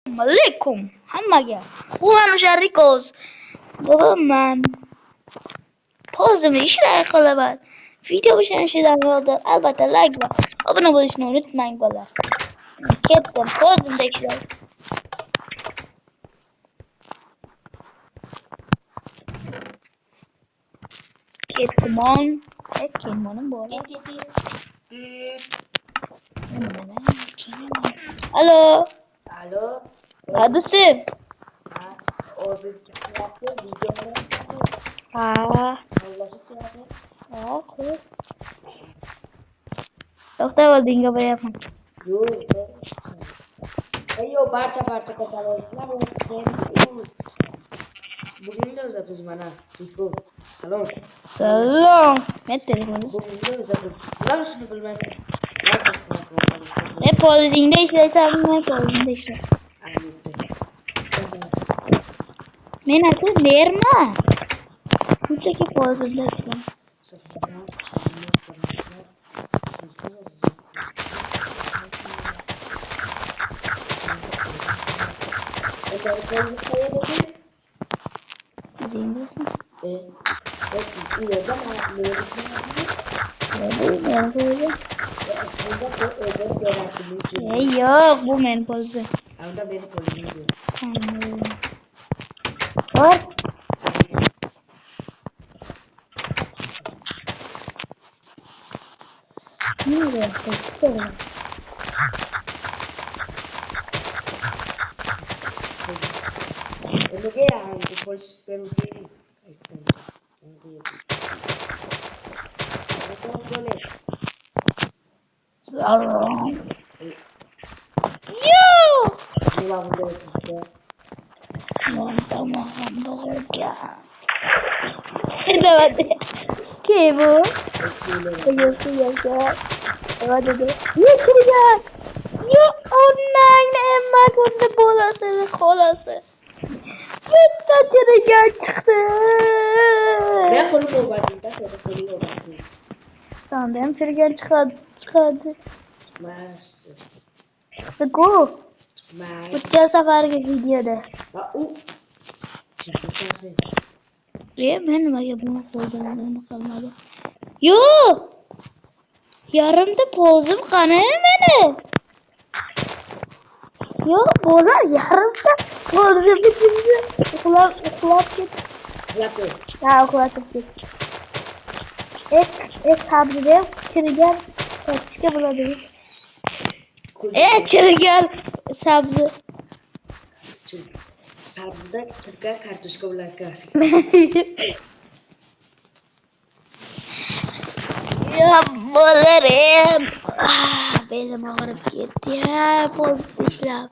Assalomu hammaga. Quvonishar rikoz. Bugun men pozimni ishlay qilaman. Video bo'shanishidan oldin albatta like va obuna bo'lishni unutmang bolalar. Ketdim pozimda ishlay. Ketmon. Ketmonim bor. Alo. Alo. Do'stim. O'zi chiqyapti, videolar. Ha. Alloh chiqyapti. Qo'y. To'xtab olding gapiryapman. Yo'q, barcha kataloglar bugunda o'zimiz mana Riko. Salom. Salom. Men telefonni. Bugunda o'zimiz. Nima ishni bilmayman. Men polizingda ishlaysanmi? Polizingda ishla. Men aka merman. Shunchaki polizingda ishla. Zindasın. Yok bu men polizi. Tamam. Var. Nereye yaptık? Depois pelo que Ki bu? Yok ondan emma kunde bolası kolası. Bitta çirigen çıktı. Ben konu obadım da konu obadım. Sandım çirigen çıkardı. Mas. Go. Mas. Bu seferki videoda. Ben nimaga buni qo'ldan qilmadi? Yo'q. Yarimda pozim qani meni? Yo'q, bo'lar yarimda pozim bitimni uxlab ketdi. Ha, uxlab ketdi. Sabzida chirigan ko'chka bo'ladi. Chirigan sabzi. Sabzida chirigan kartoshka bilan Ya bo'larim. Belim og'rib ketdi ya, poz ishlab.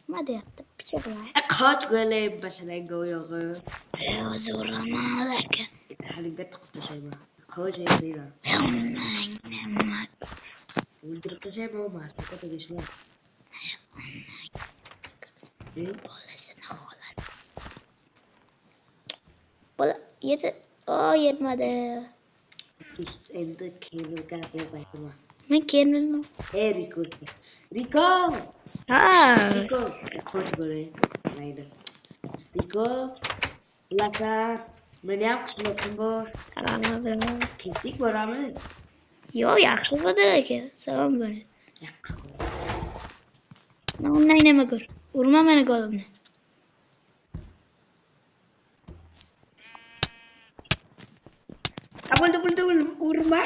Nima deyapti? Picha bilan. Qoch go'layim masalan go'yog'i. O'zi uraman ekan. Halingga tiqib tashlayman. Qoch yeyman. O'ldirib tashlayman bo'lmasdi, tegishma. Bolasini xohladi. Bola yedi. Yetmadi. Endi keyin gapirmayman. Men kelmayman. Riko. Ha. Riko. Qoch go'layim. Mayli. Riko. Ularga meni ham qismatim bor. Ketdik boramiz. Yo'q, yaxshi bo'ldi ekan. Salom berdi. Undan nima ko'r? Urma meni qo'limni. Bo'ldi, urma.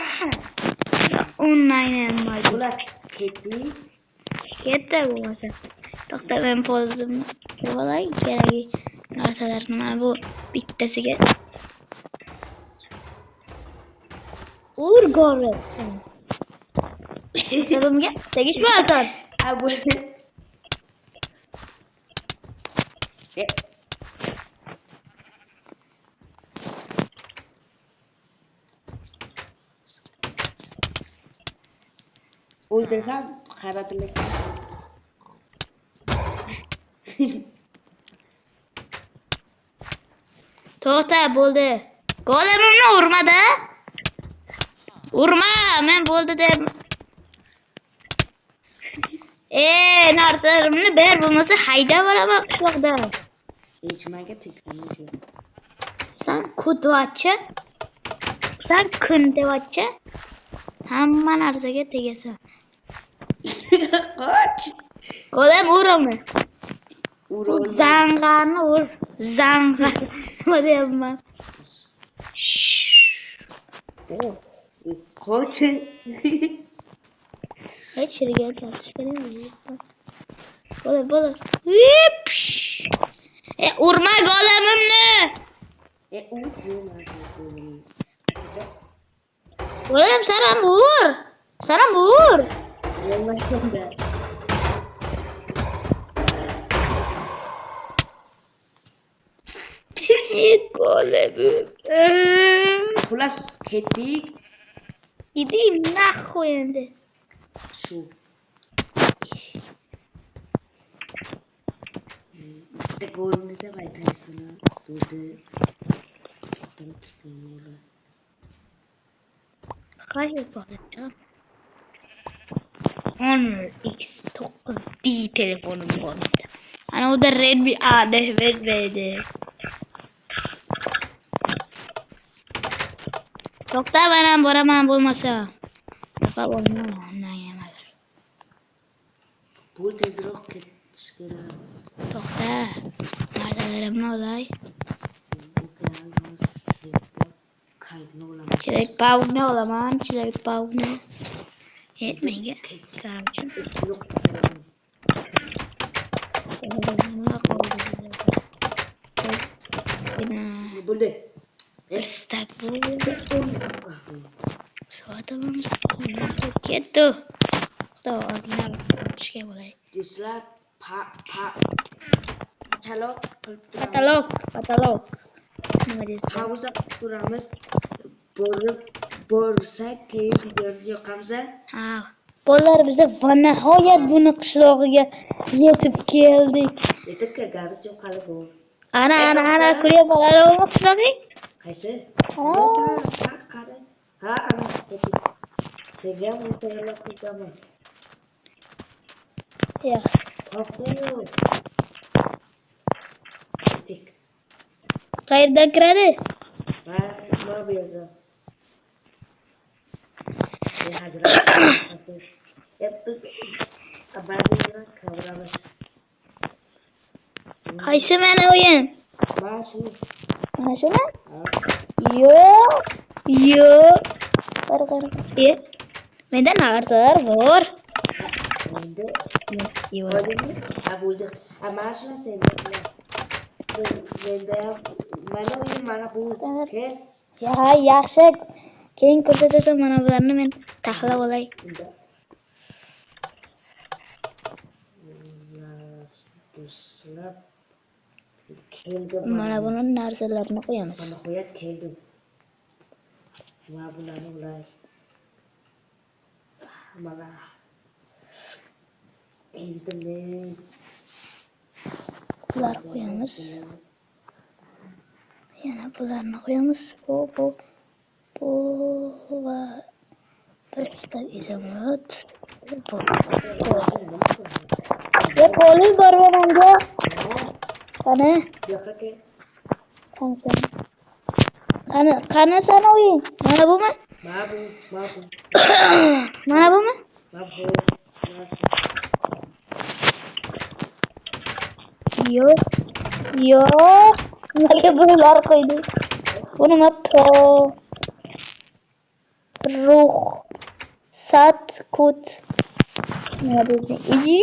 Undan nima ko'r? Ular ketdik. Ketdi bo'lmasa. To'xta, men pozimni olay, kerakli narsalarni mana bu bittasiga urg'ori. Sabimga tegishmasin. Bo'ldi. O'ldirsam qaratilib. To'xta, bo'ldi. Qo'limni urmadi. Urma, men bo'ldi deb. Narsalarımni ber bo'lmasa hayda boraman qishloqdan. Hechmaga tekranchi. Sen kutuvchi. Sen kundevchi. Hamma narsaga tegasan. Qoch. Qo'lim urimi? Ura. Zang'arni ur. Zang'ar. Nima deyapman? Qoch. Hech shirga tortish kerakmi? Bo'lar. Hip! Urma go'limimni. Oğlum sana vur. Sana vur. Golemim. Xullas ketdik. Иди нахуй endi. Shu. Bitta golni deb aytaysan. To'g'ri. Qayerga boracağım? 10x9D telefonum var. Ana o da Redmi A verdi. To'xta men boraman bo'lmasa. Xafa bo'lma, undan yemadir. Bu tezroq ketish kerak. To'xta. Narsalarimni olay. Çilek pavni olaman, çilek pavni. Yetmeyge. Kardeşim. Ne buldu? Istak bu. Soğutamamız. Kettu. To'xta, ozgina ishga bo'lay. Do'stlar, katalog qilib turamiz. Katalog. Nima deysiz? Pauza qilib turamiz. Borsak keyin videoni yoqamiz. Ha. Bolalar biza va nihoyat buni qishlog'iga yetib keldik. Yetib kelganimiz yo'q hali bu. Ana ko'ryapman, ana qishlog'ing. Qaysi? Ha. Qari. Ha, ana ketdik. Kelgan tayyorlab qo'yganmiz. Yo'q. Qo'ydik. Ketdik. Qayerdan kiradi? Ma bu yerda. Qaysi mana o'yin? Mana shuni? Yo'q. Qara. Menda narsalar bor. Yo'q. Mana shuni senda. Mana bu. Kel. Yaxshi. Keyin ko'rsatasan mana bularni men tahlil olay. Mana buni narsalarini qo'yamiz. Mana qo'yat keldim. Mana bularni ulay. Mana. Endi men Bular qo'yamiz. Yana bularni qo'yamiz. Bu va bir istak izomot. Bu qo'li bor menga. Qani? yoqqa kel. Qani sana o'yin? Mana bumi? Mana bumi? Yo'q. Nimaga bular qo'ydi? Bu nima ruh sat kut. Nima deydi?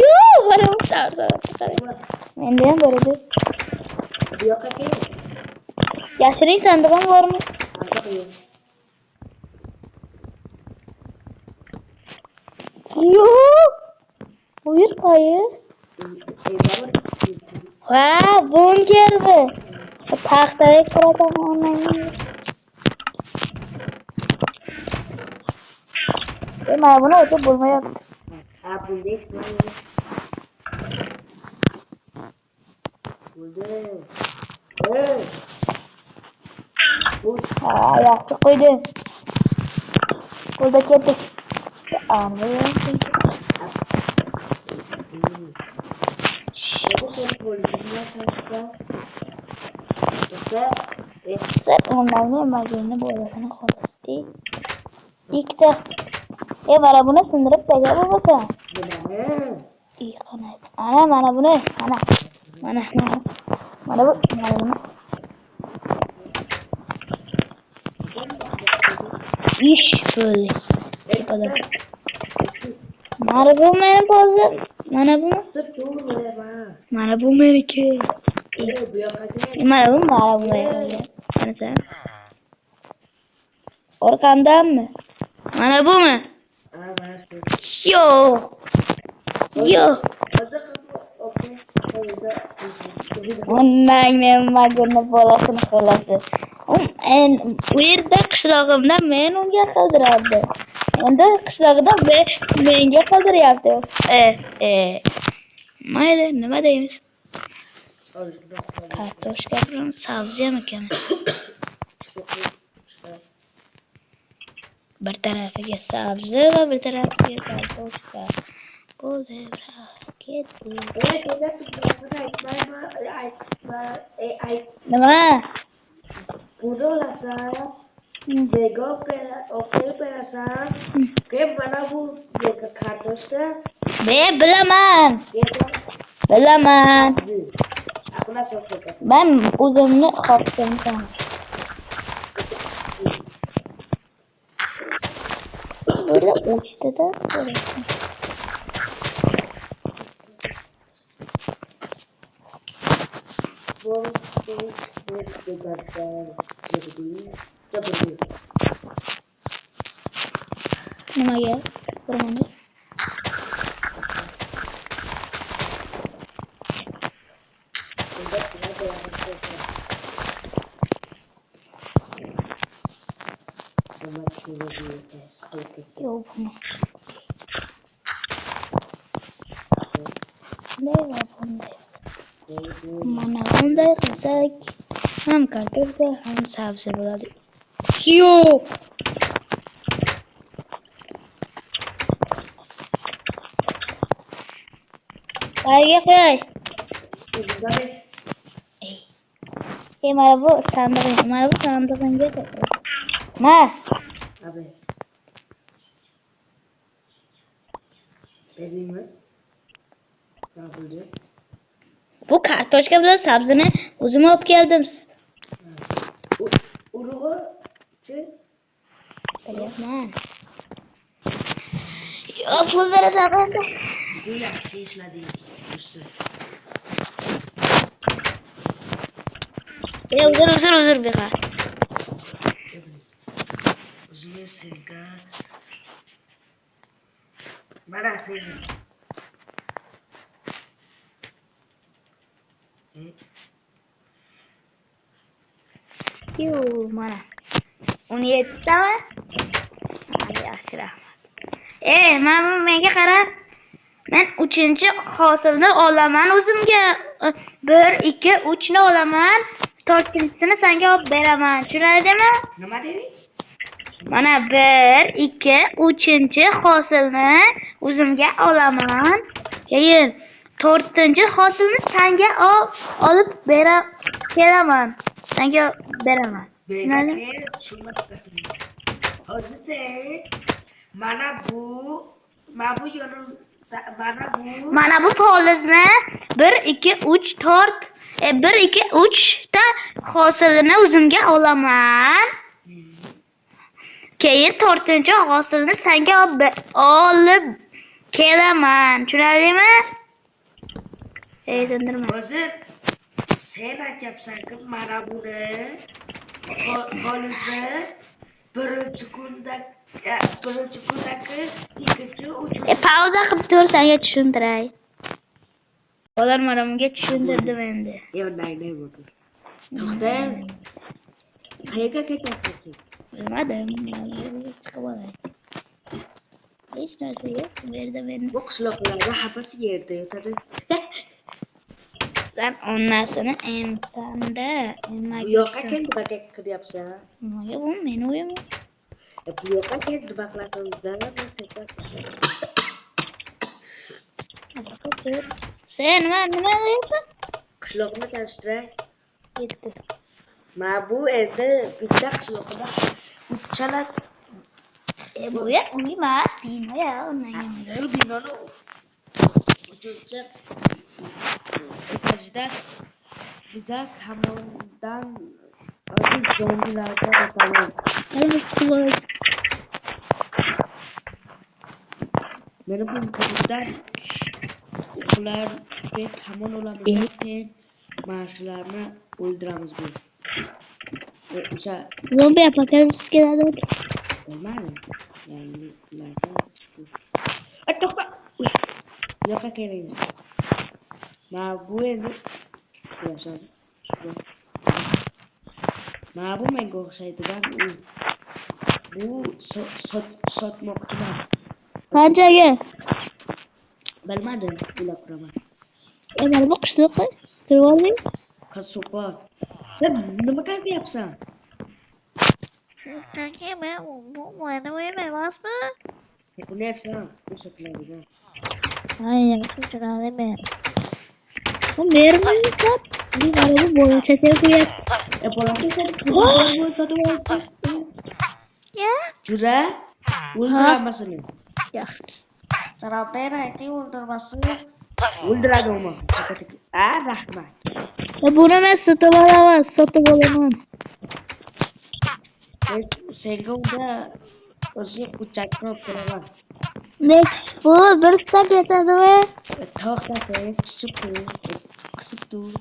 Yo'q, mana bu narsa. Menda ham bor edi. Bu yoqqa kel. Yashirin sandig'im bormi? Yo'q. Bu yer qayerda? Ha, bunkerda. Taxtaga kiraman onlayn. Mana buni o'tib bo'lmayapti. Ha, bunday Ha, yaxshi qo'ydi. Qo'lda ketdik. polisnya tanpa kita Set onlarni magini bo'lasini xolisdi. Ikkita. Mana buni sindirib tega bo'lsa. benar. Ih, qanday. Mana buni. Mana. Mana bu. Mana buni. İş böyle. Bu kadar. Mana bu benim pozum. Mana bu. Sırf çoğu böyle var. Mana bu meniki. Bu yakacak. Mana bu böyle. Mana sen. Orkamdan mı? Mana bu mu? Yok. Yok. Ondan men magini bolasini xolasi. Bu yerda qishlog'imda men unga qildirardim. Endi qishlog'ida menga qildiryapti. Mayli, nima deymiz? Kartoshka bilan sabzi ham ekamiz. Bir tarafiga sabzi va bir tarafiga kartoshka. Bo'ldi, ketdi. Nima? Pudo olasan, dego operasan, que mana bu kartoshka. Bilaman. Bilaman. Akuna so'zlayman. Men o'zimni xohladim. Böyle uçtu da. Nima ya? Ko'rmadim. Yok bunu. Ne var bunda? Mana bunday qilsak ham kartoshka ham sabzi bo'ladi. Yo'q. Qayerga qo'y? Mana bu sandig'im. Mana bu sandig'imga qo'y. Ma. Abi. Bezimi? Kabulde. Bu kartoshka bilan sabzini o'zim olib keldim. Urug'u-chi? Bilyapman. Yo'q, pul berasan qanday? Bu yaxshi eslading. Uzr beqa. O'zimga sevgan. Mana sevgan. Mana. 17 tami? Yaxshi rahmat. Mana menga qara. Men 3-hosilni olaman o'zimga. 1, 2, 3 ni olaman. 4-chisini senga olib beraman. Tushunadingmi? Nima deding? Mana 1, 2, 3-hosilni o'zimga olaman. Keyin 4-hosilni senga olib beraman. Senga beraman. Hozir sen mana bu polizni 1, 2, 3, 4 1, 2, 3 ta hosilini o'zimga olaman. Keyin 4-hosilni senga olib kelaman. Tushunadingmi? Tushundirma. hozir sen aytyapsan-ku mana buni polizni birinchi kundagi ikkinchi Pauza qilib tur, senga tushuntiray. Bolar mana bunga tushuntirdim endi. Unday bo'ldi. To'xta. Qayerga ketyapsan? Bilmadim. Chiqib olay. Hech narsa yo'q. Bu yerda meni Bu qishloqlarda hammasi yerda yotadi. sen onnasini emsanda, Bu yoqqa kim nima qilyapsan? Nimaga bu meni uyim? Bu yoqqa kim nima qilyapsan? Sen nima deyapsan? qishloqni tanishtiray. Yetti. Mana bu endi bitta qishloqda uchala Bu yer uy emas, bino ya, undan bir binoni uchinchi etajida biza tomondan aziz zombilarga o'tamiz. Mana bu hududdan ularga tomon olamiz. Keyin mana shularni o'ldiramiz biz. O'sha Zombi apokalips keladi. bilmadim. Yani ulardan to'xta. Yo'qqa keling. Mana bu endi yashadi. Mana bu menga o'xshaydigan uy. Bu sotmoqchiman. Qanchaga? Bilmadim, o'ylab quraman. Mana bu qishloqqa kirib olding. Qiz sopol. Sen nima qilyapsan? Kanka men bu mana bu emasmi? Buni yapsan, bu sotiladigan. Aynen, tushunadi men. Bu mermi sot. Mana bu bo'yicha ko'yapti. Bolakay sen bu sotib olibsan. Ya? Jura, o'ldiramasini. Yaxshi. Sarapera ayting o'ldirmasin. O'ldiradi uni. Rahmat. Buni men sotib olaman. Senga unda o'zi hujjatni olib beraman. Ne? Bu bir stak yetadimi? To'xta sen, qisib tur.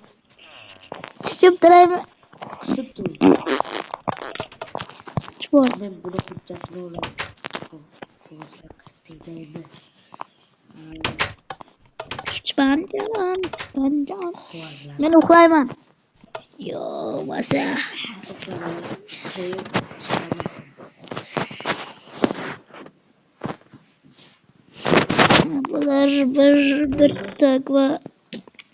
Tushib turaymi? Qisib tur. Chipor. Men buni hujjatni olaman. Qo'zlab tegaydi. Chipanjon. Men uxlayman. Yo, masa. Bular bir tak va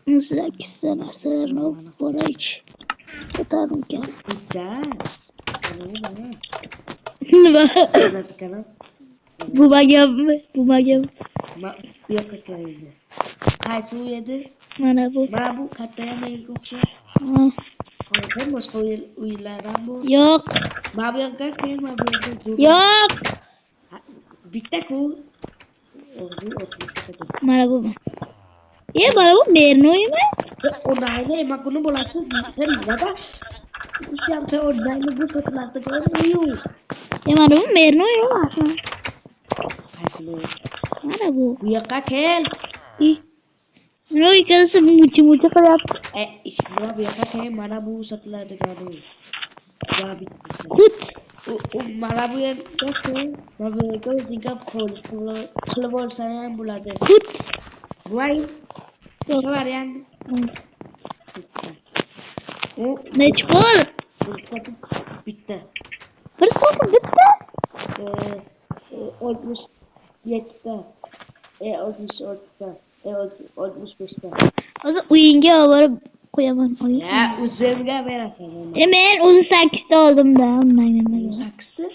8 narsalarni olib boraychi. Ko'tardim ekan. Nima? Bu magammi? Yo'qqa kelaydi. Qaysi uy edi? Mana bu. Mana bu katta menga o'xshaydi. Hozir boshqa uylar ham bor. Yo'q. Mana bu yoqqa kel, mana bu yoqqa zo'r. Yo'q. Bitta-ku. Mana bu. Mana bu merni uymi? Onayni makuni bo'lasiz. Sen nima? Ishlamsa onayni bu sotiladigan uyu. Mana bu merni uymi? Qaysi bu? Mana bu. Bu yoqqa kel. Mana bu ikkalasi mucha qilyapti. Mana bu yoqqa kel, mana bu sotiladigan uy. Va bittasi. Kut. Mana bu yerga kel. Mana bu yerga o'zingga qilib olsang ham bo'ladi. Kut. Voy. O'sha variant. Nechi pul? Bitta. Bir so'm bitta? 67ta. 66ta. 65ta. Hozir uyingga olib borib qo'yaman. Ya, o'zimga berasan. Men o'zi 8 ta oldim-da, undan 8ta?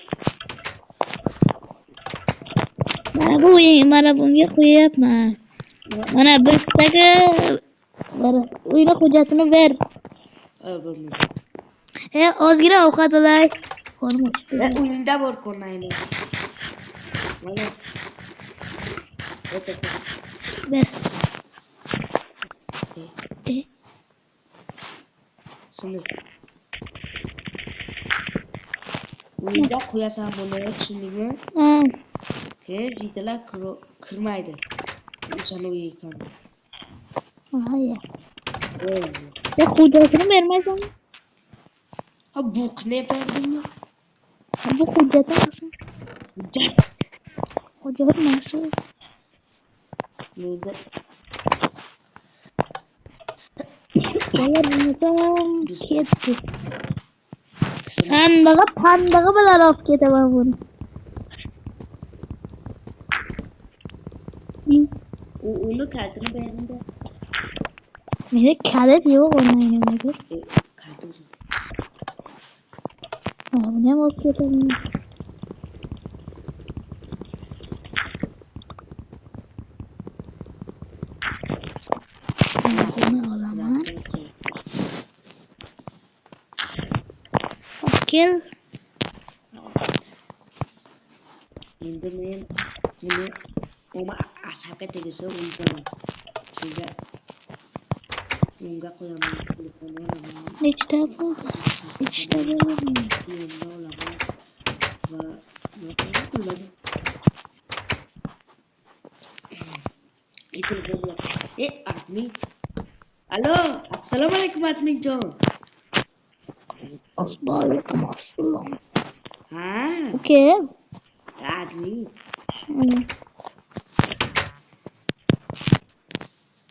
Mana bu uying, mana bunga qo'yapman. Mana bir taga uyni hujjatini ber. Ozgina ovqatlar. Qornim ochdi. Uyingda bor ko'rmaydi. Mana. Ber. Shuni. Uyingda qo'yasan buni, tushundingmi? Keyin jiydalar kirmaydi. O'shani uyiga ekan. Hayır. Ya hujjatini bermaysanmi? Ha bu ne berdingmi? Bu hujjat emasmi? Hujjat narsa. Neydi? Bola bundan ketdi. Sandig'i pandig'i bilan olib ketaman buni. Uni kaltini berdingda. Menda kalit yo'q o'ynaymanku. Kaltim. Buni ham olib ketaman. Buni olaman. kel. Endi men buni oma asabga tegsa o'ldiraman. Shunga unga qo'yaman telefonni olaman. Nechta bo'ldi? Nechta bo'ldi? Endi olaman va nima qiladi? Telefon bilan. Admin. Alo, assalomu alaykum adminjon. Assalomu assalom. Ha, Okey. admin.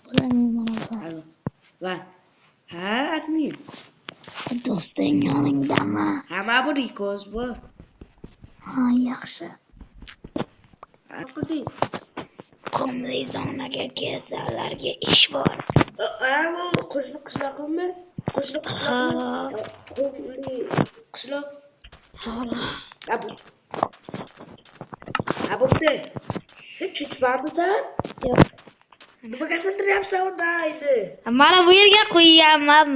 Bilaman mana bu. Alo. Va. Ha, admin. Do'sting yoningdami? Ha, mana bu Rikoz bu. Ha, yaxshi. Qurdingiz? Qumli zonaga kelsalarga ish bor. Bu qo'shni qishlog'imi? Qo'shni qishlog'imi? Qumli qishloq. Bo'pti. Sen tushmadingsan? Yo'q. Nimaga sindiryapsan unda endi? Mana bu yerga qo'yaman.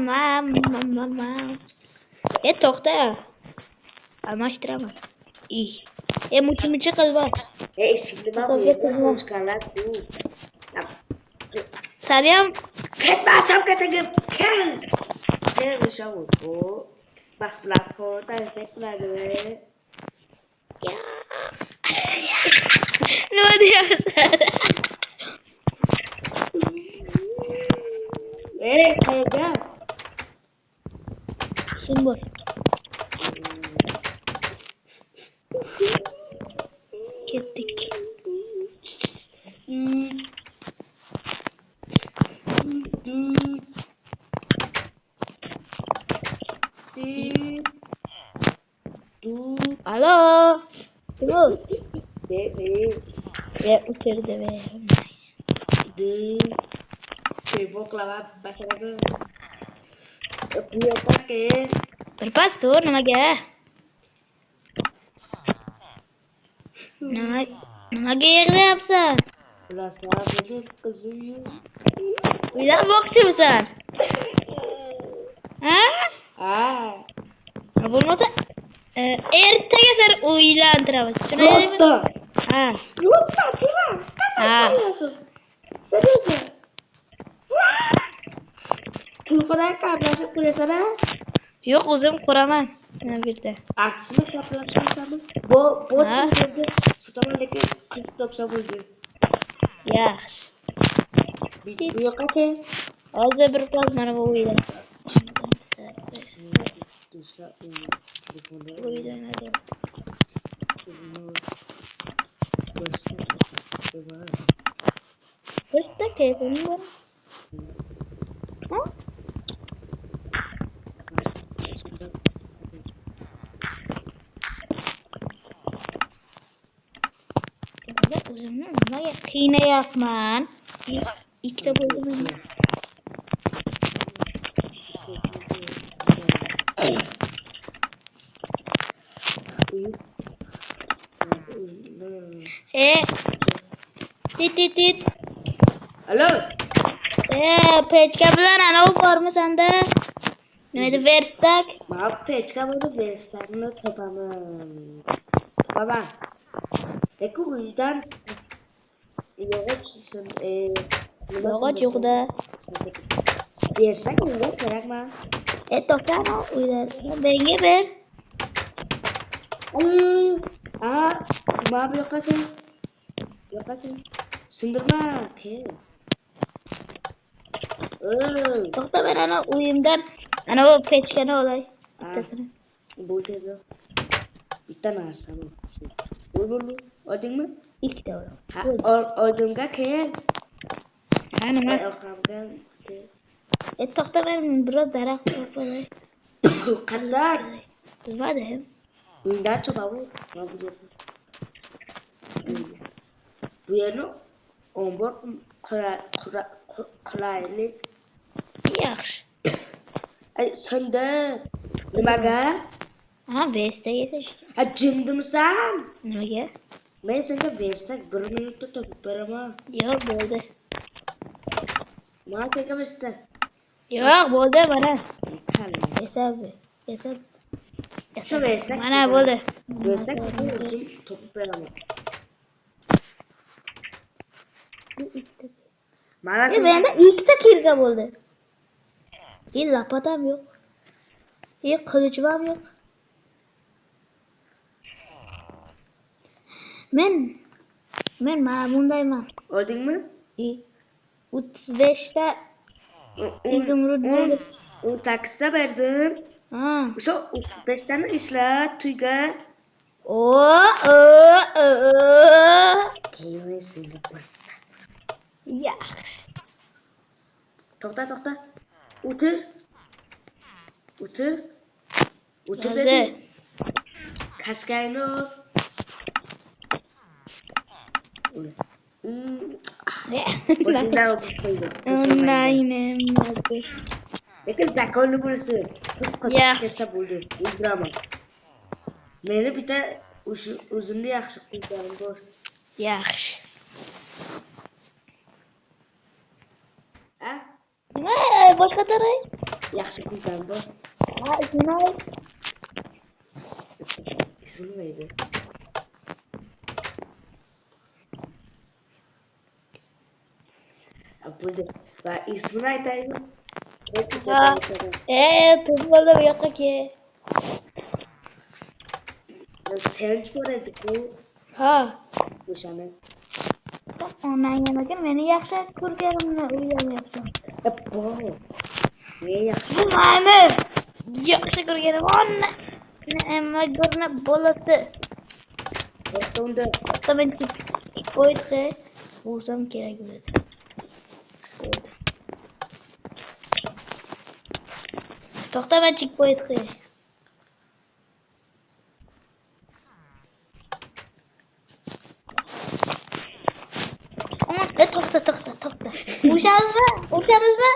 To'xta. Almashtiraman. Muchimichi qiz bor. Eshikni bu yerga qo'yishganlar bu. Sani ham Ketmasam ketagim. Kel. Sen o'sha bu. Baxtlar qo'rda qiladi. nima deyapsan? Qayerga? Kim bor? Ketdik. Alo. Kim o? O'tirdi be. Birpas tur nimaga? Nimaga yig'layapsan? Uylanmoqchimisan? Ha? Bo'lmasa ertaga seni uylantiramiz. Rosta. Ha. Rosta, turan. Ha. Seriösa. Tulqadan qabrashib qo'yasana. Yo'q, o'zim quraman. Mana bu yerda. Artishni qabrashibsanmi? Bu sotaman lekin qilib topsa bo'ldi. Yaxshi. Bu yoqqa kel. Hozir bir pas mana bu uyda. Uylanadi. Bitta telefonim bor. Ha? O'zimni nimaga qiynayapman? Ikkita bo'ldimi? Tit. Alo. Pechka bilan anavi bormi senda? Nima edi, verstak? Men pechka bo'lib verstakni topaman. Baba. Lekin uydan yog'ochsin. Yog'och yo'qda. Versak unga kerak emas. To'xta, uyda. Menga ber. Mana bu yoqqa kel. Sindirma, kel. To'xta, men ana uyimdan anavi pechkani olay. Bittasini. Bo'ldi. Bitta narsa bu. Bo'ldi. Oldingmi? Ikkita olaman. Oldimga kel. Ha, nima? Orqamga kel. To'xta, men biroz daraxt olay. Qanday? Bilmadim. Uydan chopabu. Bu yerni ombor qilaylik. Yaxshi. Sindir. Nimaga? Versak etish. Jimdimisan? Nimaga? Men senga versak 1 minutda topib beraman. Yo'q, bo'ldi. Men senga versak. Yo'q, bo'ldi mana. Qani. Yasab. Shu versak. Mana bo'ldi. Versak topib beraman. Mana shu Menda ikkita kirga bo'ldi. Lapatam yo'q. Qilichim ham yo'q. Men mana bundayman. Oldingmi? 35 ta izumrud bo'ldi. 18 ta berdim. Ha. O'sha 35 tani ishlat, tuйgan. Keyin senga ko'rsataman. Yaxshi. To'xta. O'tir. Yo'q. dedim. Kaskayni ol. Boshingdan o'pib qo'ydim. Lekin zakonni bo'lsin. Hech qachon ketsa bo'ldi. O'ldiraman. Meni bitta o'zimni yaxshi ko'rganim bor. Yaxshi. Ha? Nima boshqa taray? Yaxshi ko'rganim bor. Ha, ismini Ismi nima edi? Bo'ldi. Va ismini aytaymi? to'p bo'ldi bu yoqqa kel. Sevinch bor edi-ku. Ha. O'shani. Onang nimaga meni yaxshi ko'rganimni o'ylamayapsan? Men yaxshi. Bu meni yaxshi ko'rganim nima ko'rna bolasi. To'xta. Men qo'ydi. Bo'lsam kerak bo'ladi. To'xtaman chik qo'ydi. To'xta. O'shamizmi?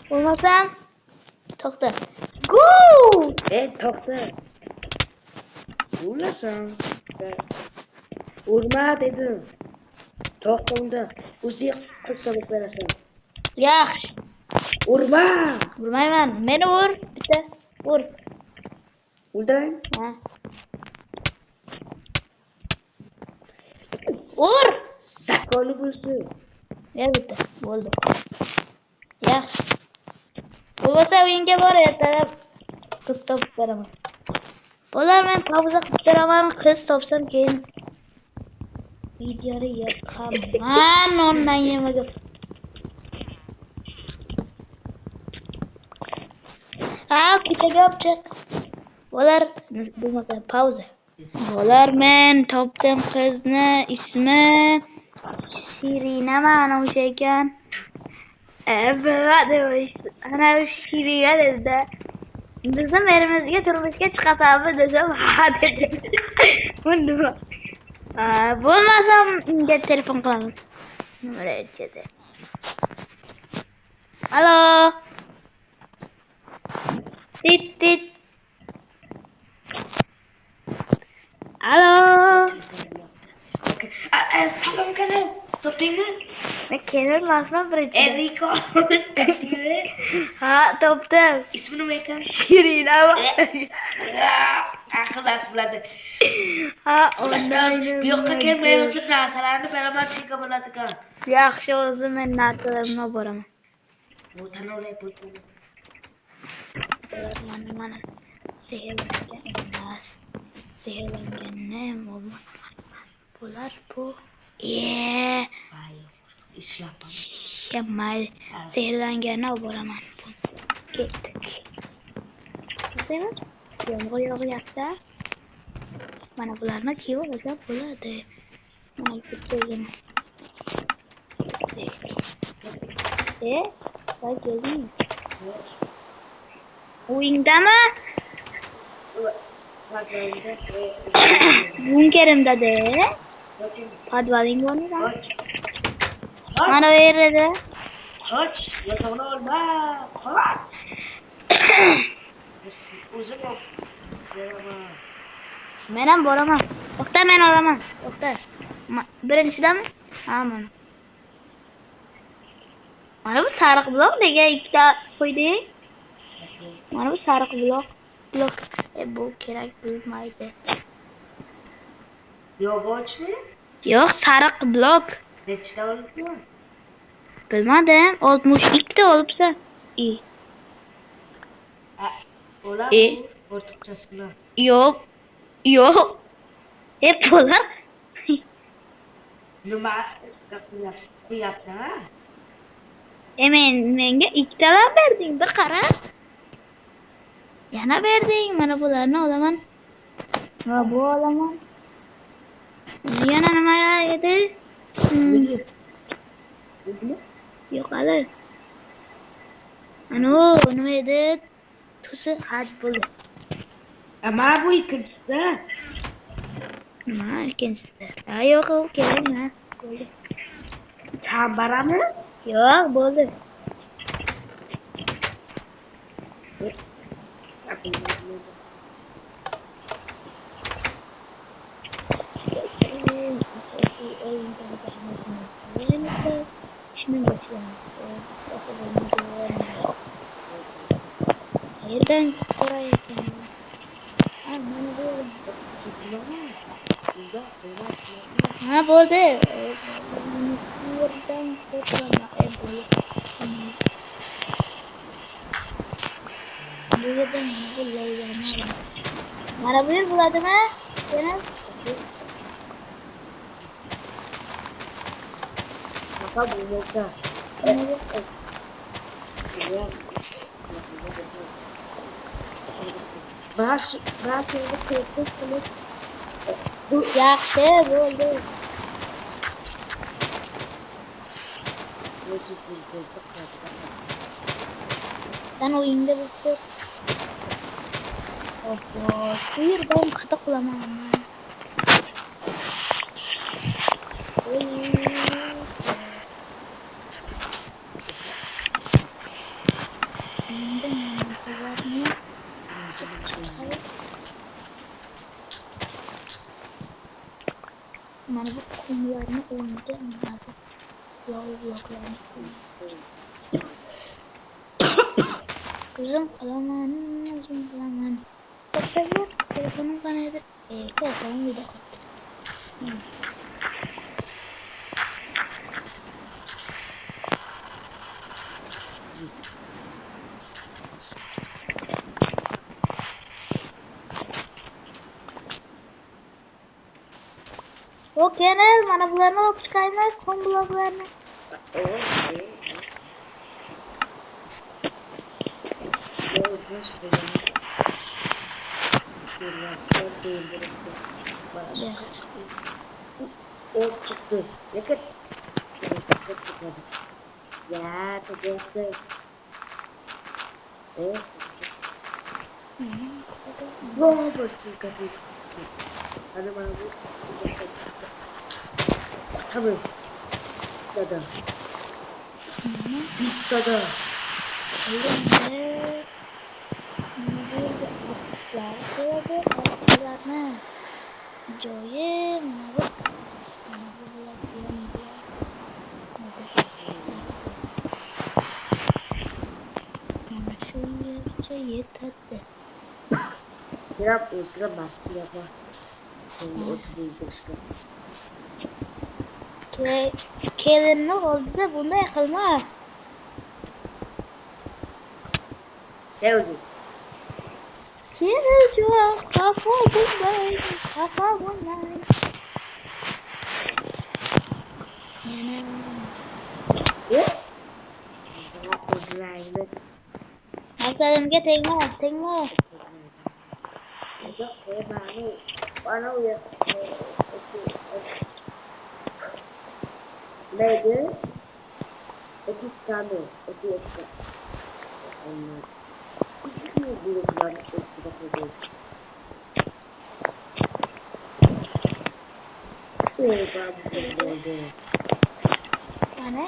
Bo'lmasam to'xta. To'xta. O'lasan. Urma dedim. To'xta unda. O'zi qilib berasan. Yaxshi. Urma. Urmayman. Meni ur. Bitta ur. O'ldirang. Ha. Ur. Zakonni bo'lsin. Bitta. Bo'ldi. Yaxshi. Bo'lmasa o'yinga bor ertalab qiz topib beraman. Bo'lar men pauza qilib beraman, qiz topsam keyin videoni yoqaman. Ondan yemaga. Kitaga olib chiq. Bo'lar bo'lmasa pauza. Bo'lar men topdim qizni, ismi Shirina mana o'sha ekan. Ana Shirina dedi. Bizim erimizga turmushga chiqasanmi desam, ha dedi. Bunda. Bo'lmasam unga telefon qilaman. Numar aytadi. Alo. Tit. Alo. Salom kanal. Topdingmi? Men kelolmasman birinchi. Enrico. Topdingmi? Ha, topdim. Ismi nima ekan? Shirina. Xullas bo'ladi. Ha, Bu yoqqa kelmay o'sha narsalarni beraman chunki bo'ladi ekan. Yaxshi, o'zim men narsalarimni boraman. Bu tanolay bo'ldi. Mana. Sehrlangan emas. Sehrlanganni bo'lar bu. Ishlab. Mayli. Sehrlanganni olib boraman. Ketdik. Ko'rdingmi? Yomg'ir yog'yapti. Mana bularni kiyib olsam bo'ladi. Mana bitta o'zim. Voy kelding. O'yingdami? Bunkerimda-da. Podvaling bormi? Mana bu yerda. Qoch, yotog'ini olma. Qoch. O'zim beraman. Men ham boraman. To'xta, men olaman. To'xta. Birinchidami? Ha, mana. Mana bu sariq buloq degan ikkita qo'yding. Mana bu sariq buloq. blok. Bu kerak bo'lmaydi. Yog'ochmi? Yo'q, sariq blok. Nechta olibman? Bilmadim. 62 ta olibsan. O'lab E. ortiqchasi bilan. Yo'q. Yo'q. Bo'lar. Nima qilyapsan? Ha? Menga ikkitalar berding, bir qara. Yana berding. Mana bularni olaman. Va bu olaman. Yana nima edi? Yo'q hali. Ana nima edi? Tusi had bo'ldi. Ama bu ikkinchisi. Nima ikkinchisida? Yo'q, u kerak emas. Bo'ldi. Chambarami? Yo'q, bo'ldi. Qayerdan so'rayapsan? Mana bu. Ha, bo'ldi. Yerdan so'raman. Bo'ldi. Bu yerdan bu loylarni olaman. Mana bu yer bo'ladimi? Yana Apa bu motor? Bas endi ko'rsak qilib. bu yaxshi bo'ldi. Sen o'yingda bo'lsa. Oho, bu yerdan qata qilaman. Mana bu qumlarni o'rniga mana bu bloklarni o'zim qilaman. Telefonim qani edi? Telefonim uyda qoldi. Okey, mana bularni olib chiqaymiz, qum bloklarni. Ya, terbiasa. Wow, bercikat itu. Ada mana bu? Habis. Tada. Tada. Joye mana bu. Yetadi. Kirap o'zga basib yapma. O'tirib ko'rishga. Kelinni oldida bunday qilma. Sevdi. Kelin yo'q, xafa bo'lmang. Yana O'zlaydi. Hasalimga tegma. Yo'q, mana u yer. Neydi? Etik kanı. Etik. Bloklar üstüne koyuyor. Mana?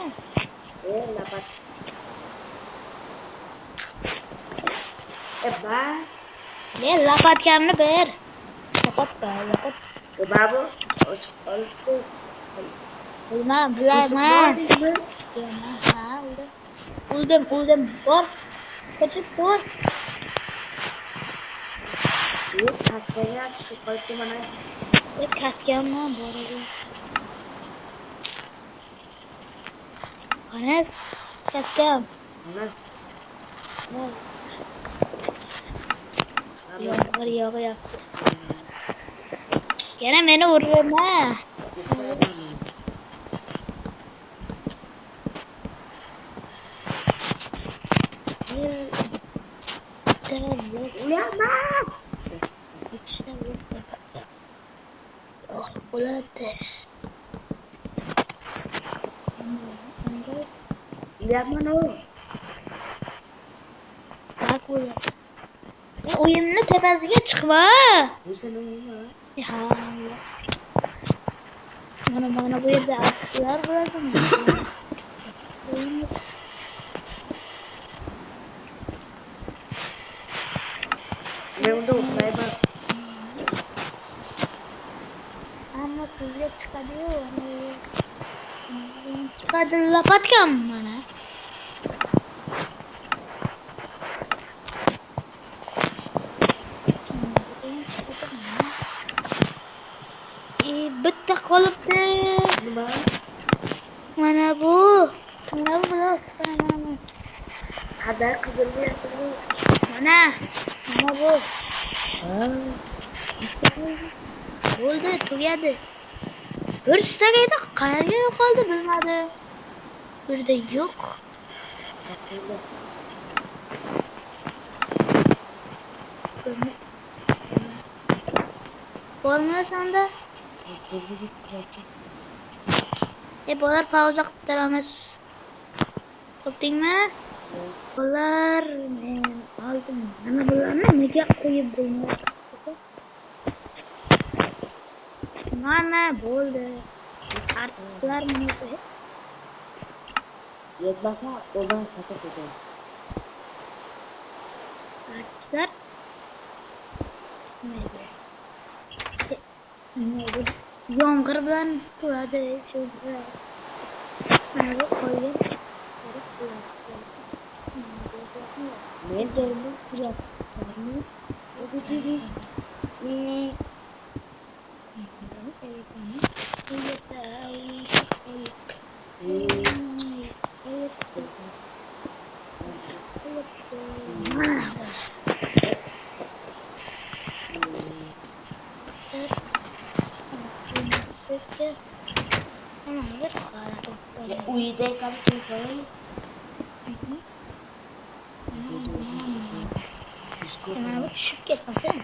Dapat. Bye. Lapatkamni ber. Lapat. Babu, Bilmam. Ha, uldim. Bor. Qochib tur. kaskanga tushib qolibdi mana. Kaskammi bor edi. Qani kaskam. Mana. Yomg'ir yog'yapti. Yana meni urma. Uyama! Oh, bo'ladi. Uyama no. Bak bo'ladi. Uyimni tepasiga chiqma. Bu sen uyama. Ha. Mana bu yerda atlar bo'ladimi? Men unda uxlayman. Hamma so'zga chiqadi-yu. Chiqadi lopatkam mana. Bitta qolibdi. Nima? Mana bu. Mana bu. Qadar qizilyapti. Mana bu. Bo'ldi, tugadi. Bir stack edi, qayerga yo'qoldi bilmadim. Bu yerda yo'q. Bormi senda? Bolalar pauza qilib turamiz. Topdingmi? Bolalar men oldim. Mana bularni nega qo'yib bo'lmaydi? Mana bo'ldi. Artistlar nega? Yetmasa o'dan sotib qo'ydim. Artistlar nega? Yomg'ir bilan turadi shunda. Mana bu qo'ygan. Men joyimda turyapti. Uyda ekan qo'ying. Mana bu tushib ketmasin.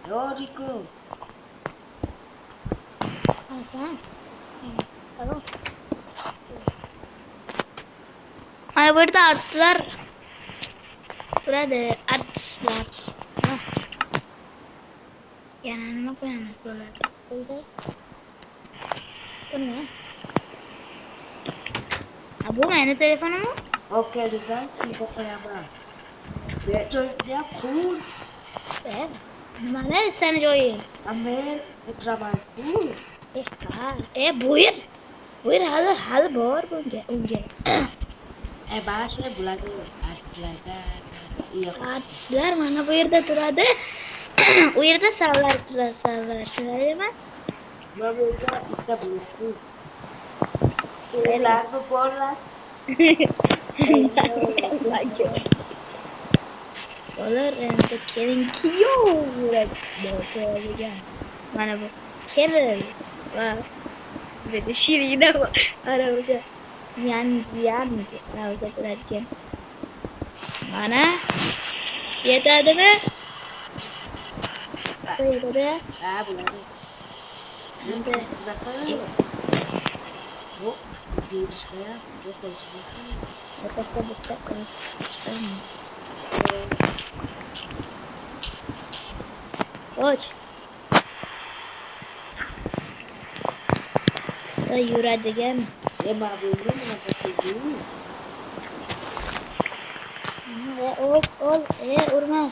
Yoriko. Hasan. Tamam. Mana bu yerda artistlar turadi. Artistlar. Yana nima qo'yamiz bo'ladi? Buni. Bu meni telefonimmi? Okeydan kimga qo'yaman? Joyda qul. Nimani seni joying? Men o'tiraman. Qul. Bu yer hali bor unga. Ba'zi bo'ladi artistlarda. Artistlar mana bu yerda turadi. U yerda savlar turadi. Turadimi? Mana bu yerda bitta bo'ladi. Elar bu borlar. Olar endi keling-ku mana bu kelin va dedi Shirina ana o'sha yan ravza turadigan. Mana yetadimi? Qo'ydi. Ha, bo'ladi. Endi bu deyishga yo'q bo'lishini bitta och yuradigan nima bo'ldi nima urma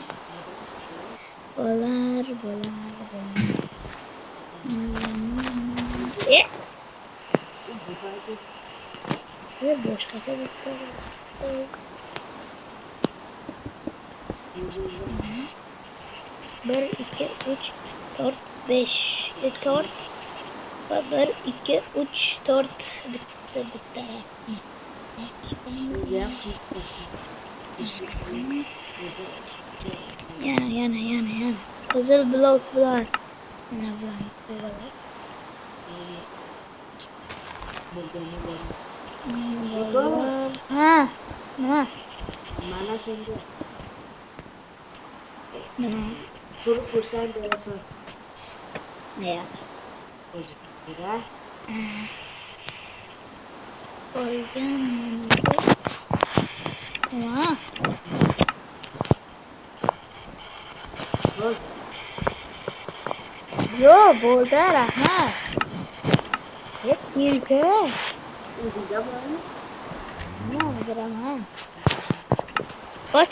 bo'lar boshqacha bitta 1, 2, 3, 4, 5. 4. 1, 2, 3, 4. Bitti. Buraya kırıklasın. Yana. Kızıl bloklar. Yana bloklar. Bloklar. Ha. Ne? Mana sende. Ne? Kurup kursan diyorsun. Ne ya? Kira. Koyacağım. Ha. Ol. Yo, burada Rahmat. Hep tilki. Ucunda mı? Ne oldu Rahmat? Koç.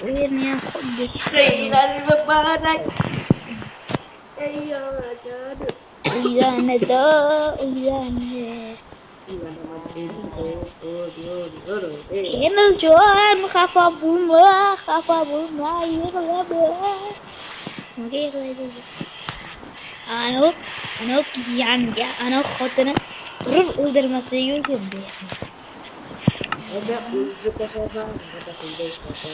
Uyumayan kod Reylan mübarek. Ey ya canım. Uyandı. Emil Johan kafa bulma. Yıkılama. Okey, yıkılaydı. Ano yanga, ano xotini urib o'ldirmasa yurgin deyapti. Ada uji kesabaran kata kuliah kata.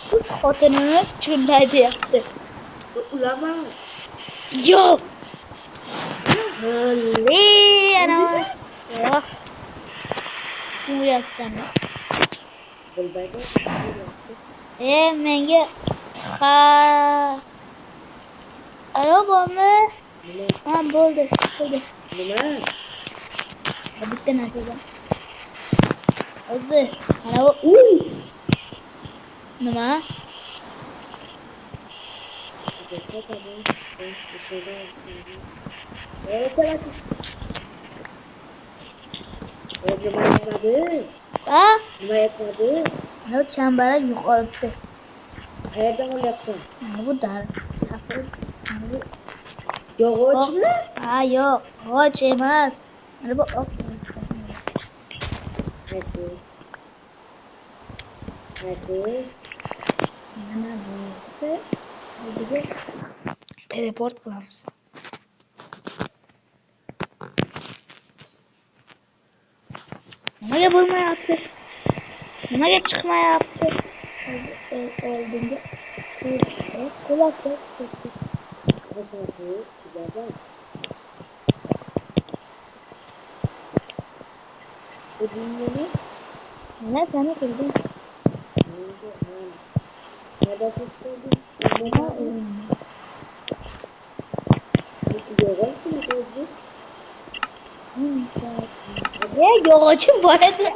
Qiz xotinini shunday deyapti. Ulama. Yo'q. Ana. Yo'q. Kim uryapsan? Bilmaydi. Menga ha. Alo, bormi? Ha, bo'ldi. Nima? Bitta narsadan. O'zi, ana nima? Ha? Nima yapmadı? Ana chambarak yo'qolibdi. Qayerdan olyapsan? Mana bu dar. Yog'ochmi? Ha, yo'q, g'och emas. Mana bu oq. Qaysi? Mana bu. Bizga teleport qilamiz. Nimaga bo'lmayapti? Nimaga chiqmayapti? Oldinga. Qo'laqda. Mana seni qildim. Yog'ochim bor edi.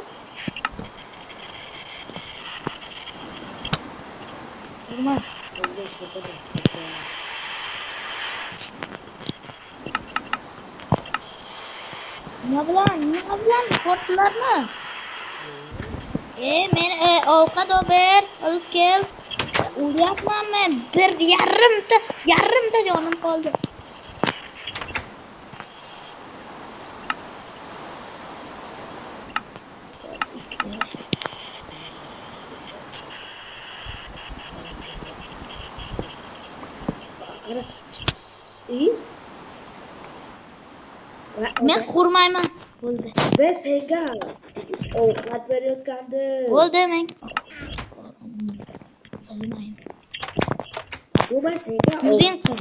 Nima? Nima bilan portlarmi? Men ovqat olib kel. Uryapman men. Yarimta jonim qoldi. Men qurmayman. Bo'ldi. Ben senga ovqat berayotgandim. Bo'ldi men. Solmayman. Bu ben senga O'zing qil.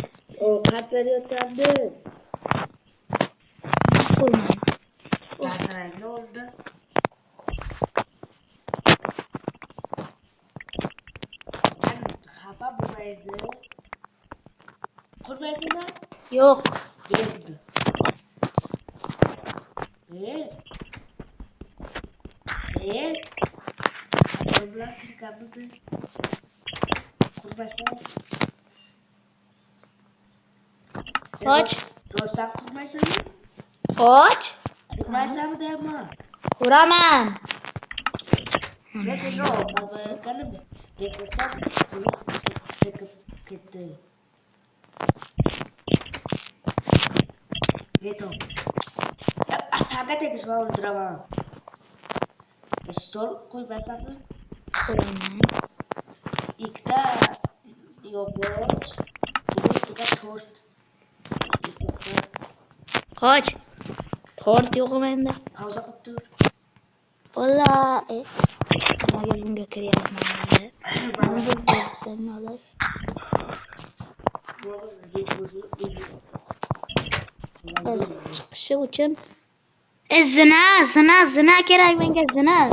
ovqat berayotgandim. Qurmayman. Nasıl ne oldu? Ben xafa bo'lmaydi. Qurmaysizmi? Yo'q. Berdi. Bilan kirganmidi? Qurmasdan. Qoch. Rostdan qurmaysanmi? Qoch. Qurmaysanmi deyapman. Quraman. Ben senga ovqat berayotgandim. Bekatdan ketdi. Yeto. Asaga tegishma o'ldiraman. Stol qo'ymasanmi? Qo'yaman. Ikkita yog'och, buni ustiga tort. Qoch. Tort yo'q menda. Pauza qilib tur. Valla. Nimaga bunga kiryapman? Mana bu bo'lsang olay. Chiqishi uchun zina kerak menga zina.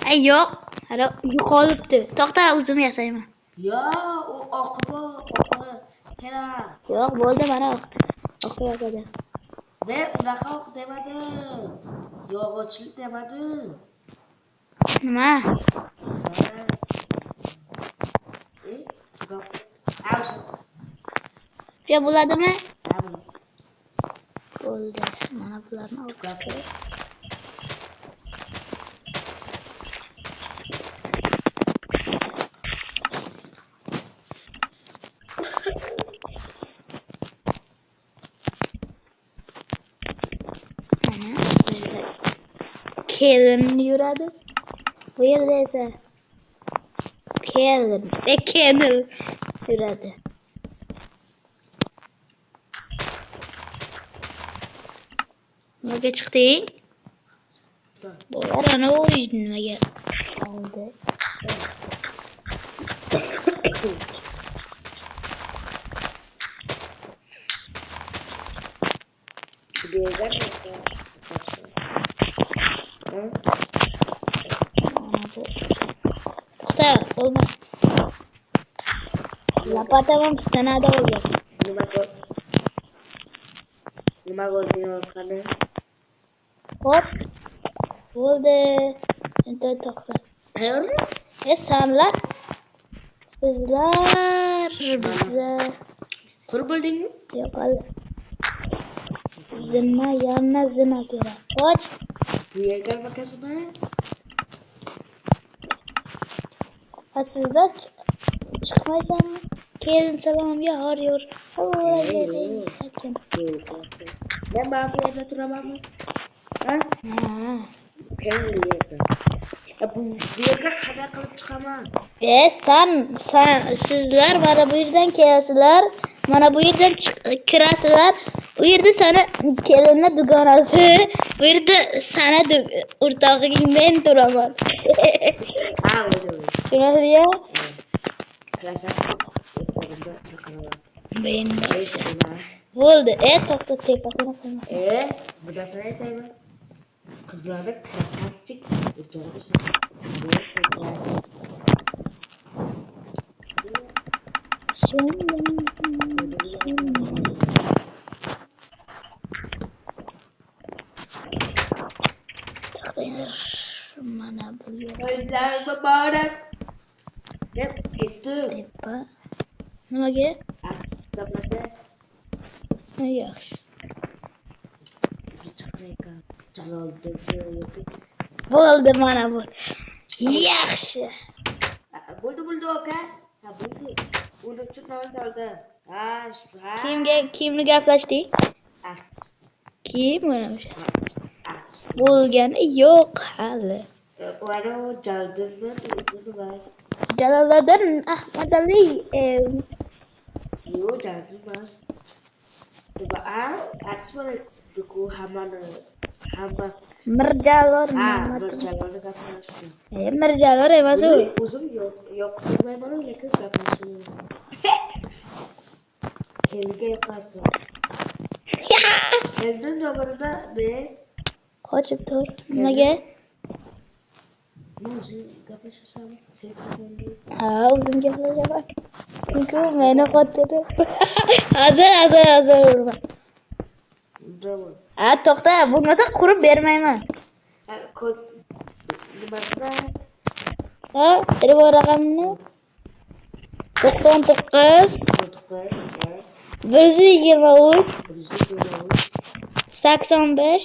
Ay yo'q, hali yo'qolibdi. To'xta, o'zim yasayman. Ya, o oqib. Kela. Yo'q, bo'ldi mana oqib. Men unaqa o'q demadim. Yog'ochlik demadim. Nima? Ya bo'ladimi? Bo'ldi. Mana bularni o'qib. Kelin yuradi. Bu yerda esa Kelin yuradi. Nimaga chiqding? Bo'lar ana u nimaga oldi? To'xta, olma. Lapatam tanada oldu. Nima bo'ldi? Hop. Bo'ldi. Endi to'xta. Sanlar. Sizlar bizda Qur bo'ldingmi? yo'q hali. Yana zina kerak. Qoch. Bu yerga makasmi? Sizlar chiqmaysanmi? Kelin salomga har yor. Ben bu yerda turamanmi? Ha? Bu yerga qadar qilib chiqaman. Sizlar mana bu yerdan kelasizlar, mana bu yerdan kirasizlar. Bu yerda sana kelinni dugonasi, bu yerda sana o'rtog'ing men turaman. Ha, o'zi. Tushunasiz ya? Klasak. Men bo'ldi. To'xta tepasini qo'yma. Bu da sana aytaymi? Qizlarga krasavchik o'tiribsiz. Mana bu yerda To'ylar muborak. Deb ketdim. tepa. Nimaga? Artistlarga Yaxshi. Bo'ldi mana bu. Yaxshi. Bo'ldi aka. Ha, bo'ldi. Uni chiqardi. Ha. Kimni gaplashding? Kim mana o'sha? Bo'lgani yo'q hali. Mana Jaloliddin Ahmadaliyev. Yo'q, Jaloliddin emas. Hamma Mirjalol Mirjalolni gapirishdi. Mirjalol emas u. O'zim yo'q bilmayman, lekin gapirishdi. Kelga yoqadi. Endi nomerida Qochib tur. Nimaga? O'zing gaplashasanmi? Sen telefonda. Ha, o'zim gaplashaman. Chunki u meni qotdi. Hazır urma. Ha, to'xta, bo'lmasa qurib bermayman. Kod nimada? Ha, telefon raqamini 99 123 85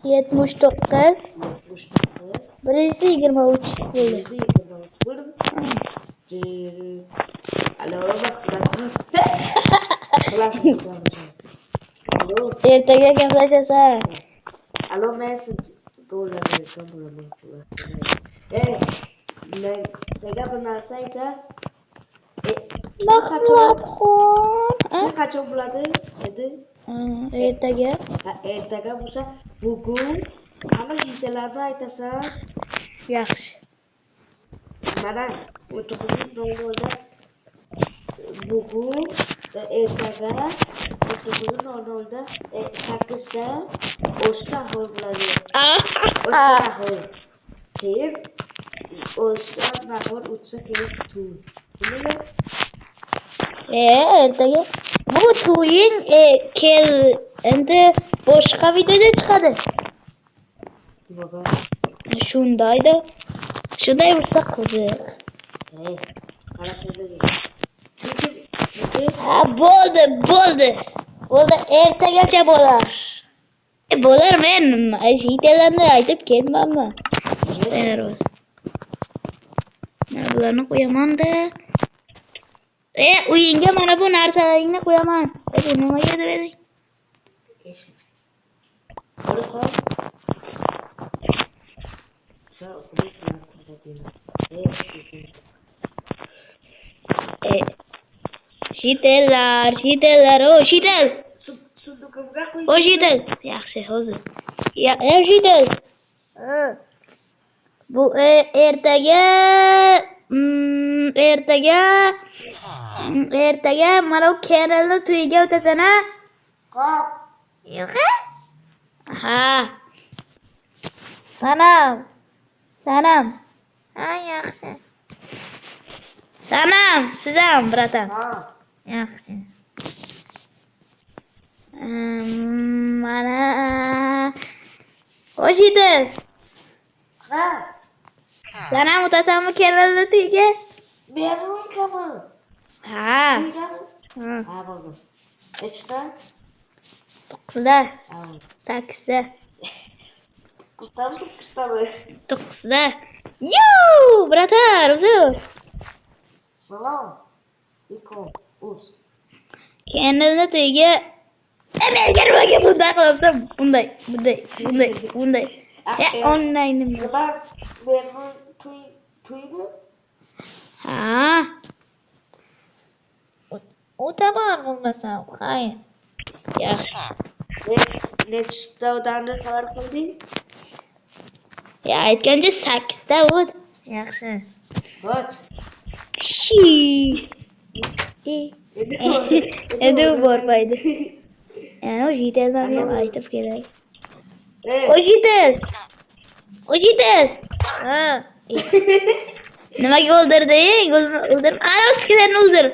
79 123 Alo, bak. Alo. Ertaga gaplashasan. Alo men siz do'llarga bo'laman. Nega bir narsa aytsa? Mahmudxon. Sen qachon bo'ladi? Edi. Ertaga. Ertaga bo'lsa, bugun hamma jitalarni aytasan. Yaxshi. Mana 19:00da bugun ertaga 19:00da 8da O'shda hol bo'ladi. O'shda hol. Keyin O'shda nahor o'tsa keyin to'y. Nima? Ertaga bu to'ying kel endi boshqa videoda chiqadi. Nima? Shundayda. Shunday bo'lsa qiziq. Ha, bo'ldi. Bo'ldi, ertagacha bo'lar. Bo'lar, men jitelarni aytib kelmanman. Mana bularni qo'yaman-da. Uyingga mana bu narsalaringni qo'yaman. Bu nimaga bering? Shitellar, o shitel. O shitel. Yaxshi, hozir. Shitel. Bu ertaga mana bu kanalni to'yiga o'tasan, ha? Qop. Yo'q. Ha. Sanam. Ha, yaxshi. Sanam, sizam, bratan. Yaxshi. Mana O'shidi. Ha. Sanam o'tasanmi kanalni to'yiga? Berunkami? Ha. Ha, bo'ldi. Nechta? 9da. 8da. 9da. Yoo, bratan, uzr. Salom. Iko, uz. Kanalni to'yiga men nimaga bunday qilyapsan? Bunday. Onlayn Nima? Berun to'ymi? Ha. O'taman bo'lmasam, xayr. Yaxshi. Nechta odamni xabar qilding? Ya aytgancha 8 ta o't. Yaxshi. Bo't. Endi u bormaydi. Yani o jiteldan ham aytib kerak. O jitel. Ha. Nimaga o'ldirding? Ana o'skilarni o'ldir.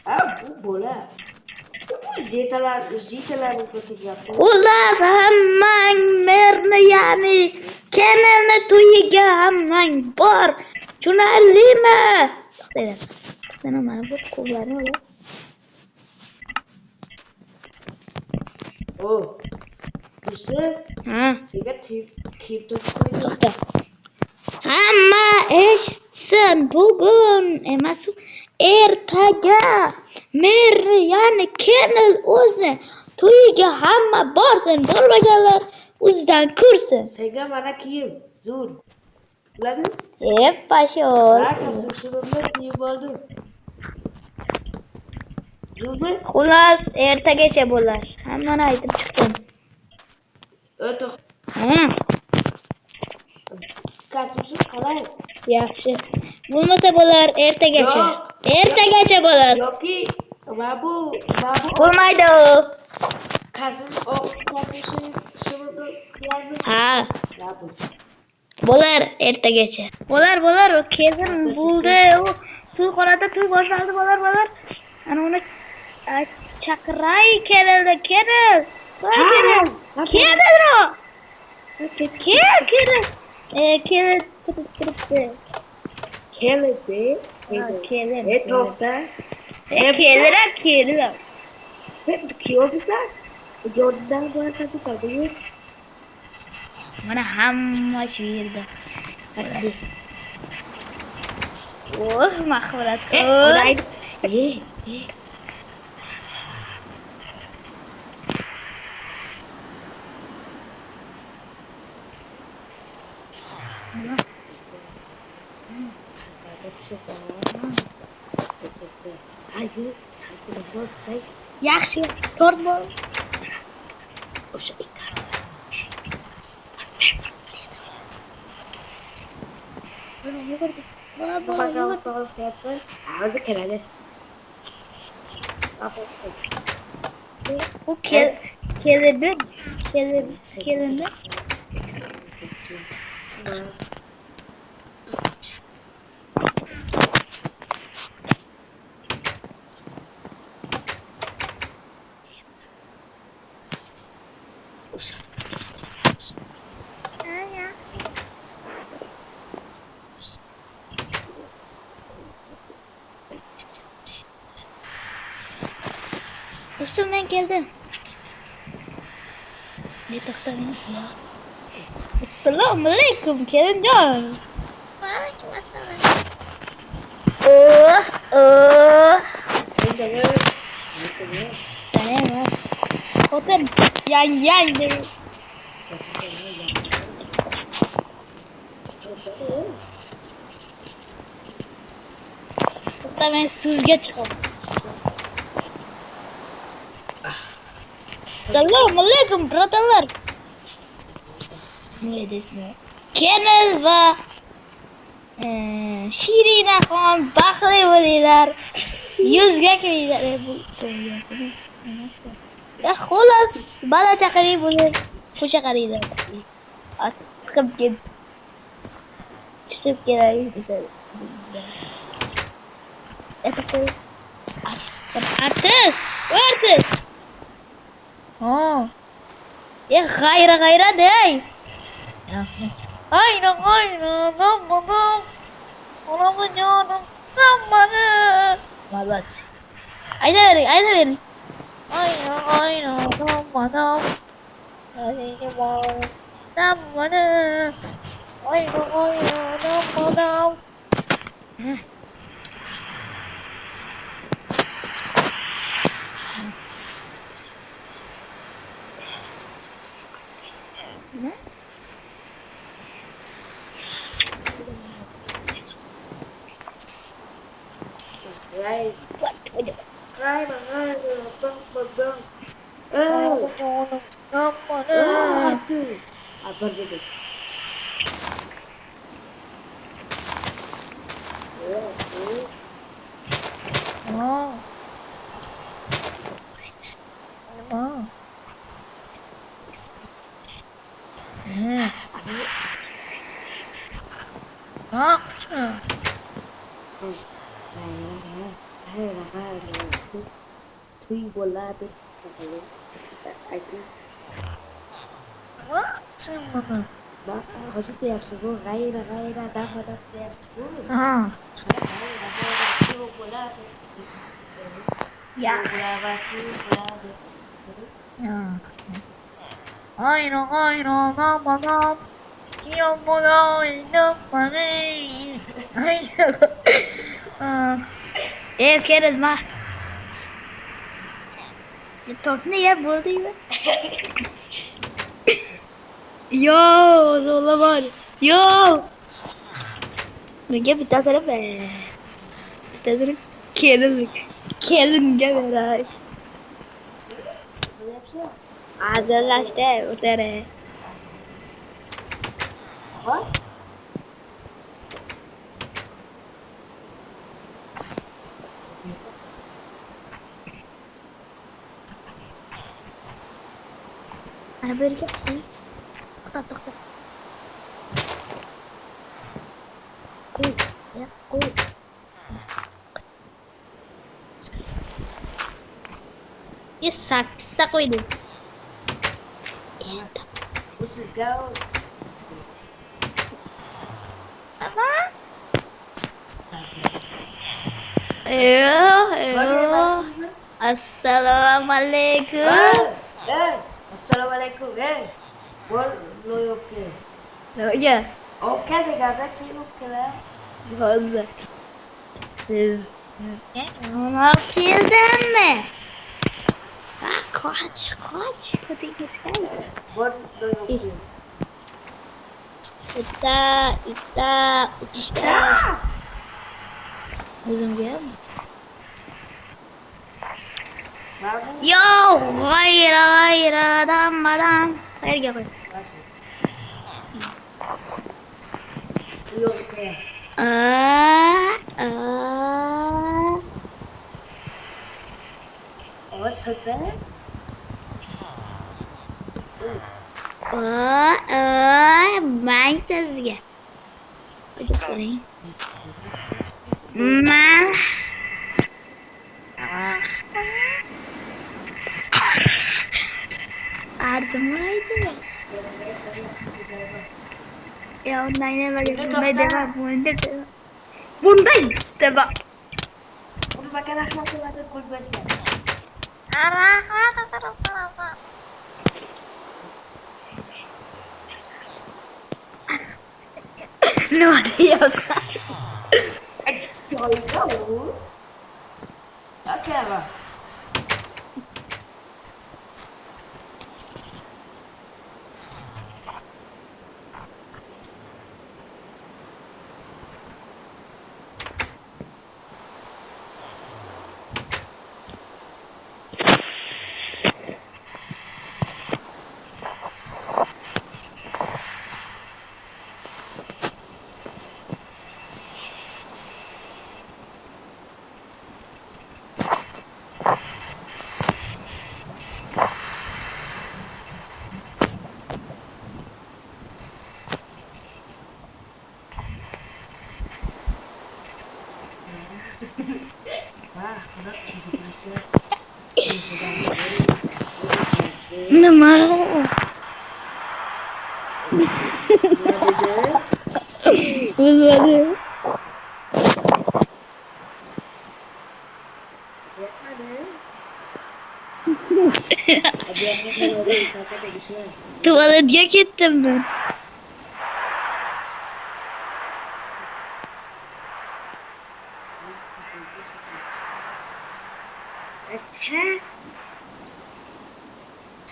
Ha, bu bo'la. Jitalarni ko'taryapti. Xullas, hammang merni, ya'ni kanalni to'yiga hammang bor. Tushunarlimi? Mana bu qo'llarni ola. O. Bizda Ha. senga kiyib qo'ydim. To'xta. Hamma eshitsin, bugun emas, ertaga merni, ya'ni kanal o'zi to'yiga hamma borsin, bo'lmaganlar o'zidan ko'rsin. Senga mana kiyim zo'r. Biladimi? Pashol. Shuni kiyib oldim. Zo'rmi? Xullas, ertagacha bo'lar. Hammani aytib chiqdim. O'toq. Ha. Qarshimsiz qalay? Yaxshi. Bo'lmasa bo'lar ertagacha. Yo'q. Ertagacha bo'lar. Yoki babu Bo'lmaydi. Kasim shuni qiladi. Ha. Babu. Bo'lar ertagacha. Bo'lar. Kezin bo'ldi. U to'yxonada to'y boshlandi, bo'lar. Ana uni chaqiray keldi. Keldi. Mana hamma shu yerda. Mahmurat. Düşürsən ha. Haydi, saytını sor, say. Yaxshi, tort bor. O'sha ikki. Mana yugurdi. Baba, yugurdi. Hozir keladi. Bu kelindi. Kelindi. Dostum ben geldim. Ne taktın ya? Assalamu alaikum Kerimcan. Aleyküm assalam. Tamam. Otur. Yan de. Hatta ben süzgeç çıkalım. Assalamu alaikum brotherlar. Neydi ismi? Kemal ve Şirinaxon baxtli bo'linglar. 100 ga kiringlar. Bu emas. Ya xolos bala chaqali bo'lib qo'sha qaranglar. Chiqib ketdi. Chiqib kelay desa. Artist. Ha. Ya g'ayra dey. Ayna namam. Olamın canım zamanı. Молодец. Ayna verin. Ayna namam. Zamanı. Ayna namam. Apa gitu? Thui bola tuh kalau itu bak harus tiap subuh gaira dapat tiap subuh thui bola Ya. Ayna namam. Keriz ma. Tort ne ya buldu ya? Yo, zola var. Yo. Nige bir tasarı be. Bir tasarı keriz. Kelin geberay. Azalaştı utere. What? Ana böyle gel. To'xta. Qo'y. Ya, qo'y. Ya sakkizta qo'ydim. Endi. This is go. Ama. Yo. Assalamu alaikum. Assalamualaikum. Bol lo oke. Ya. Oke deh kata ki oke lah. Fazla. Siz ona geldin mi? Kaç. Hadi gel. Bol lo oke. İtta. O'zimga ham. Mana bu Yo, g'ayra dam. Qayerga qo'y? bu yo'qda. A. Osada. Men sizga. Hadi ko'ring. Men arzimaydi. Ya undan nimaga bunday deb. Bunu bakar rahmatli ko'rmasdan. Nima deyapsan? Joyda u. Akava. Wah, kenapa bisa Nima? Bilmadim. Tuvaletga ketdim ben.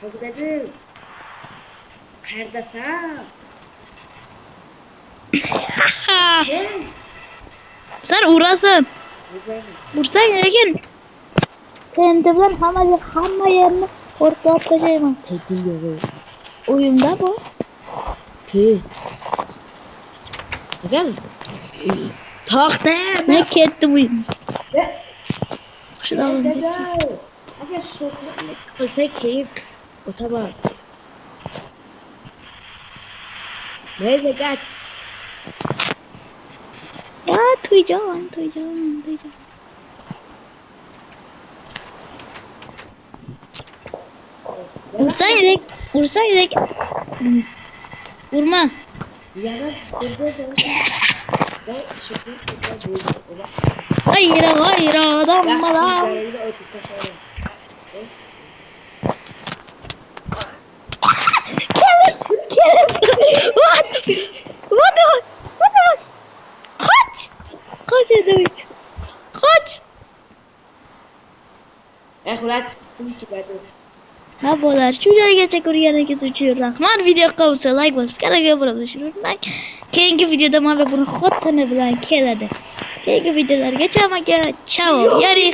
To'g'ri. Qayerdasan? Sen urasan. Ursang lekin sen bilan hamma yerni o'rtab tashlayman. Tegding O'yinda bu. Gel. To'xta. Ne ketdi bu. Şuradan Agar so'qlik qilsa keyif o'taman. Neyse gel. Ya tuyacağım. Vursan yürek. Vurma. Yana ben şükür tutacağım. Hayır adam bana. What? Kaç. Kaç dedim. Kaç. Ulan çıkardım. Ha bo'lar shu joygacha ko'rganingiz uchun rahmat. Video yoqqansa like bosib kanalga obuna bo'lishni unutmang. Keyingi videoda mana buni xotini bilan keladi. Keyingi videolargacha amaga chao. Yari